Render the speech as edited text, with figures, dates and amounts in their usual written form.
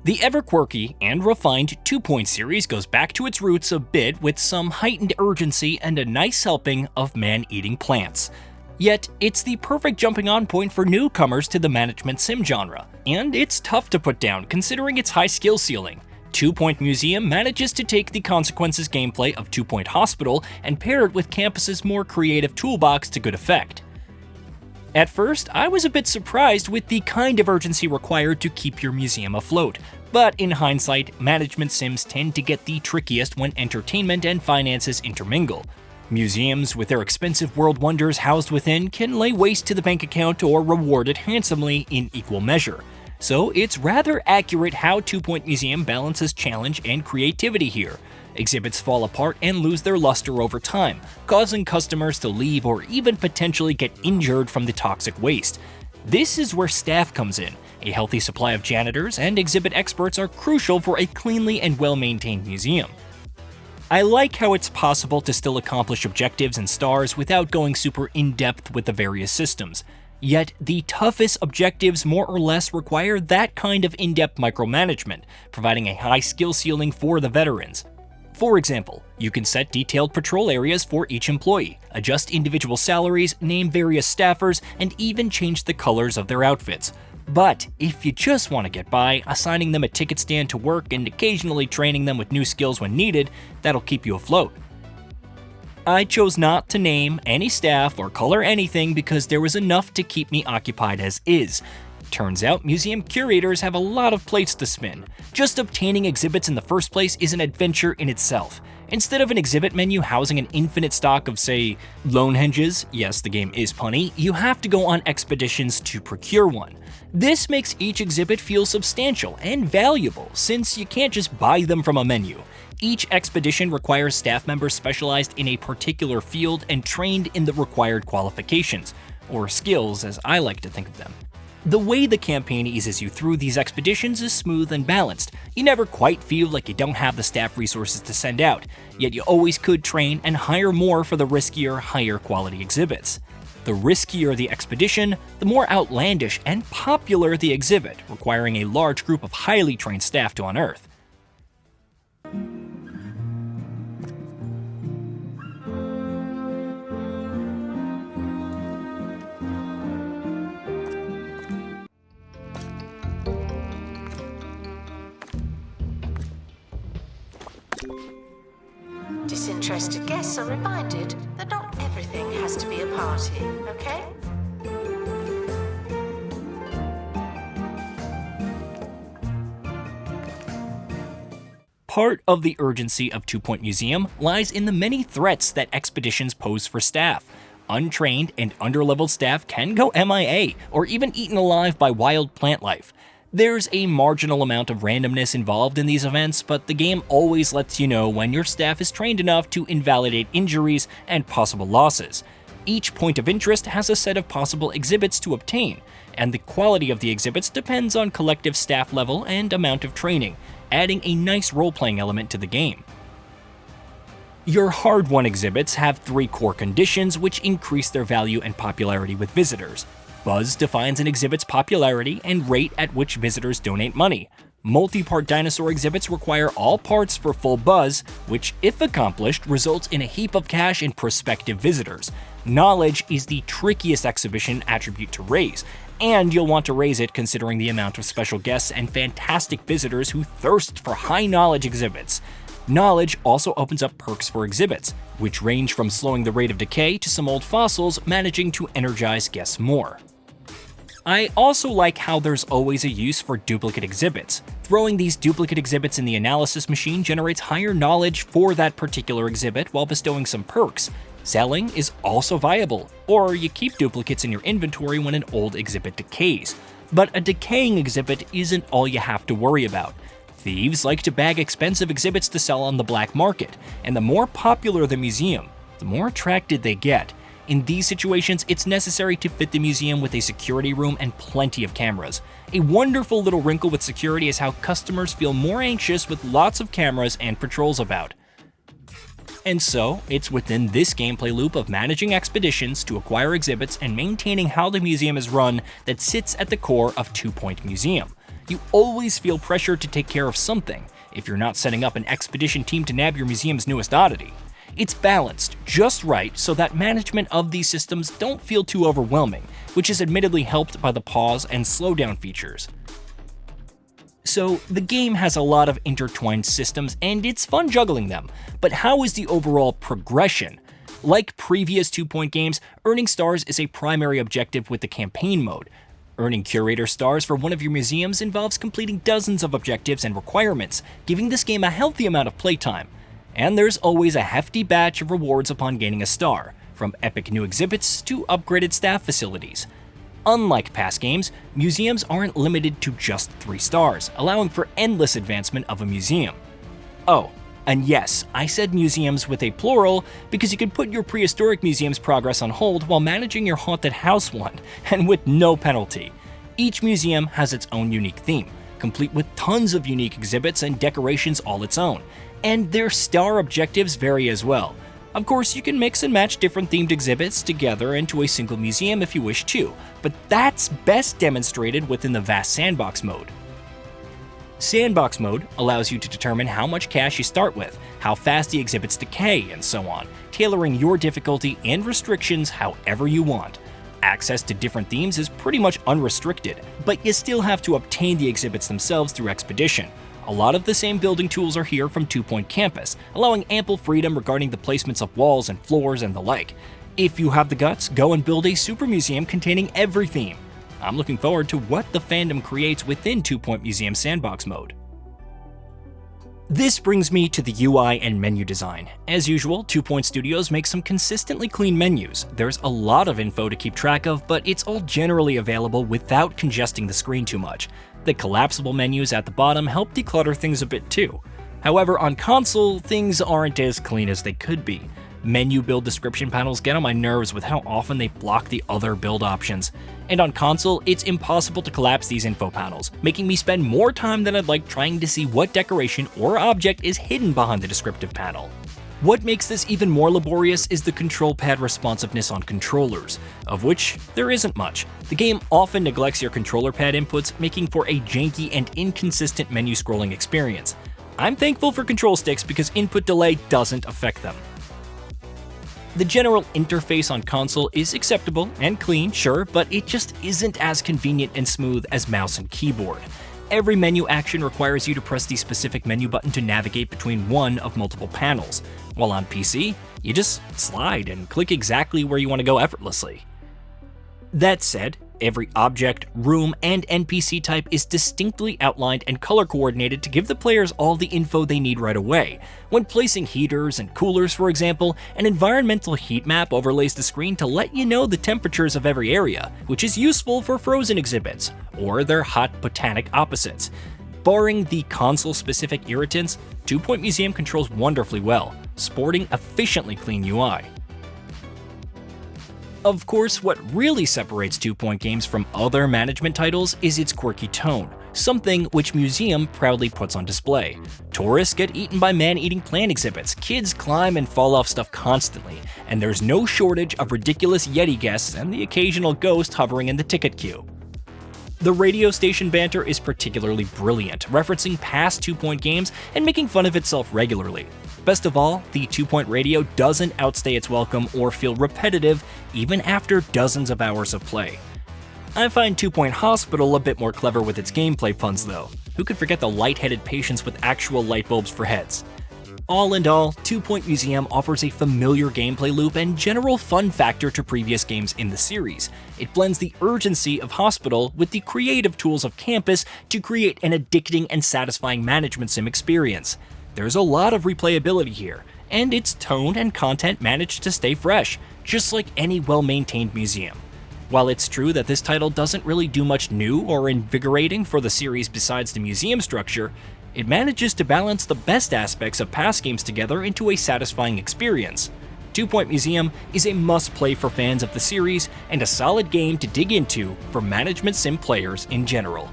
The ever-quirky and refined 2-Point series goes back to its roots a bit with some heightened urgency and a nice helping of man-eating plants. Yet, it's the perfect jumping-on point for newcomers to the management sim genre, and it's tough to put down considering its high skill ceiling. 2-Point Museum manages to take the consequences gameplay of 2-Point Hospital and pair it with Campus's more creative toolbox to good effect. At first, I was a bit surprised with the kind of urgency required to keep your museum afloat, but in hindsight, management sims tend to get the trickiest when entertainment and finances intermingle. Museums, with their expensive world wonders housed within, can lay waste to the bank account or reward it handsomely in equal measure. So it's rather accurate how 2-Point Museum balances challenge and creativity here. Exhibits fall apart and lose their luster over time, causing customers to leave or even potentially get injured from the toxic waste. This is where staff comes in. A healthy supply of janitors and exhibit experts are crucial for a cleanly and well-maintained museum. I like how it's possible to still accomplish objectives and stars without going super in-depth with the various systems. Yet, the toughest objectives more or less require that kind of in-depth micromanagement, providing a high skill ceiling for the veterans. For example, you can set detailed patrol areas for each employee, adjust individual salaries, name various staffers, and even change the colors of their outfits. But if you just want to get by, assigning them a ticket stand to work and occasionally training them with new skills when needed, that'll keep you afloat. I chose not to name any staff or color anything because there was enough to keep me occupied as is. Turns out museum curators have a lot of plates to spin. Just obtaining exhibits in the first place is an adventure in itself. Instead of an exhibit menu housing an infinite stock of, say, Lonehenges, yes, the game is punny, you have to go on expeditions to procure one. This makes each exhibit feel substantial and valuable, since you can't just buy them from a menu. Each expedition requires staff members specialized in a particular field and trained in the required qualifications, or skills as I like to think of them. The way the campaign eases you through these expeditions is smooth and balanced. You never quite feel like you don't have the staff resources to send out, yet you always could train and hire more for the riskier, higher quality exhibits. The riskier the expedition, the more outlandish and popular the exhibit, requiring a large group of highly trained staff to unearth. Disinterested guests are reminded that not everything has to be a party, okay? Part of the urgency of 2-Point Museum lies in the many threats that expeditions pose for staff. Untrained and underleveled staff can go MIA or even eaten alive by wild plant life. There's a marginal amount of randomness involved in these events, but the game always lets you know when your staff is trained enough to invalidate injuries and possible losses. Each point of interest has a set of possible exhibits to obtain, and the quality of the exhibits depends on collective staff level and amount of training, adding a nice role-playing element to the game. Your hard-won exhibits have 3 core conditions which increase their value and popularity with visitors. Buzz defines an exhibit's popularity and rate at which visitors donate money. Multi-part dinosaur exhibits require all parts for full buzz, which, if accomplished, results in a heap of cash in prospective visitors. Knowledge is the trickiest exhibition attribute to raise, and you'll want to raise it considering the amount of special guests and fantastic visitors who thirst for high-knowledge exhibits. Knowledge also opens up perks for exhibits, which range from slowing the rate of decay to some old fossils managing to energize guests more. I also like how there's always a use for duplicate exhibits. Throwing these duplicate exhibits in the analysis machine generates higher knowledge for that particular exhibit while bestowing some perks. Selling is also viable, or you keep duplicates in your inventory when an old exhibit decays. But a decaying exhibit isn't all you have to worry about. Thieves like to bag expensive exhibits to sell on the black market, and the more popular the museum, the more attracted they get. In these situations, it's necessary to fit the museum with a security room and plenty of cameras. A wonderful little wrinkle with security is how customers feel more anxious with lots of cameras and patrols about. And so, it's within this gameplay loop of managing expeditions to acquire exhibits and maintaining how the museum is run that sits at the core of 2-Point Museum. You always feel pressure to take care of something, if you're not setting up an expedition team to nab your museum's newest oddity. It's balanced just right so that management of these systems don't feel too overwhelming, which is admittedly helped by the pause and slowdown features. So, the game has a lot of intertwined systems and it's fun juggling them, but how is the overall progression? Like previous 2-point games, earning stars is a primary objective with the campaign mode. Earning curator stars for one of your museums involves completing dozens of objectives and requirements, giving this game a healthy amount of playtime. And there's always a hefty batch of rewards upon gaining a star, from epic new exhibits to upgraded staff facilities. Unlike past games, museums aren't limited to just 3 stars, allowing for endless advancement of a museum. Oh, and yes, I said museums with a plural because you could put your prehistoric museum's progress on hold while managing your haunted house one, and with no penalty. Each museum has its own unique theme, complete with tons of unique exhibits and decorations all its own, and their star objectives vary as well. Of course, you can mix and match different themed exhibits together into a single museum if you wish to, but that's best demonstrated within the vast sandbox mode. Sandbox mode allows you to determine how much cash you start with, how fast the exhibits decay, and so on, tailoring your difficulty and restrictions however you want. Access to different themes is pretty much unrestricted, but you still have to obtain the exhibits themselves through Expedition. A lot of the same building tools are here from 2-Point Campus, allowing ample freedom regarding the placements of walls and floors and the like. If you have the guts, go and build a super museum containing every theme. I'm looking forward to what the fandom creates within 2-Point Museum Sandbox mode. This brings me to the UI and menu design. As usual, 2-Point Studios makes some consistently clean menus. There's a lot of info to keep track of, but it's all generally available without congesting the screen too much. The collapsible menus at the bottom help declutter things a bit too. However, on console, things aren't as clean as they could be. Menu build description panels get on my nerves with how often they block the other build options. And on console, it's impossible to collapse these info panels, making me spend more time than I'd like trying to see what decoration or object is hidden behind the descriptive panel. What makes this even more laborious is the control pad responsiveness on controllers, of which there isn't much. The game often neglects your controller pad inputs, making for a janky and inconsistent menu scrolling experience. I'm thankful for control sticks because input delay doesn't affect them. The general interface on console is acceptable and clean, sure, but it just isn't as convenient and smooth as mouse and keyboard. Every menu action requires you to press the specific menu button to navigate between one of multiple panels, while on PC, you just slide and click exactly where you want to go effortlessly. That said, every object, room, and NPC type is distinctly outlined and color coordinated to give the players all the info they need right away. When placing heaters and coolers, for example, an environmental heat map overlays the screen to let you know the temperatures of every area, which is useful for frozen exhibits, or their hot botanic opposites. Barring the console-specific irritants, 2-Point Museum controls wonderfully well, sporting efficiently clean UI. Of course, what really separates 2-Point games from other management titles is its quirky tone, something which Museum proudly puts on display. Tourists get eaten by man-eating plant exhibits, kids climb and fall off stuff constantly, and there's no shortage of ridiculous Yeti guests and the occasional ghost hovering in the ticket queue. The radio station banter is particularly brilliant, referencing past 2-Point games and making fun of itself regularly. Best of all, the 2-Point radio doesn't outstay its welcome or feel repetitive even after dozens of hours of play. I find 2-Point Hospital a bit more clever with its gameplay puns though. Who could forget the light-headed patients with actual light bulbs for heads? All in all, 2-Point Museum offers a familiar gameplay loop and general fun factor to previous games in the series. It blends the urgency of Hospital with the creative tools of Campus to create an addicting and satisfying management sim experience. There's a lot of replayability here, and its tone and content manage to stay fresh, just like any well-maintained museum. While it's true that this title doesn't really do much new or invigorating for the series besides the museum structure, it manages to balance the best aspects of past games together into a satisfying experience. 2-Point Museum is a must-play for fans of the series and a solid game to dig into for management sim players in general.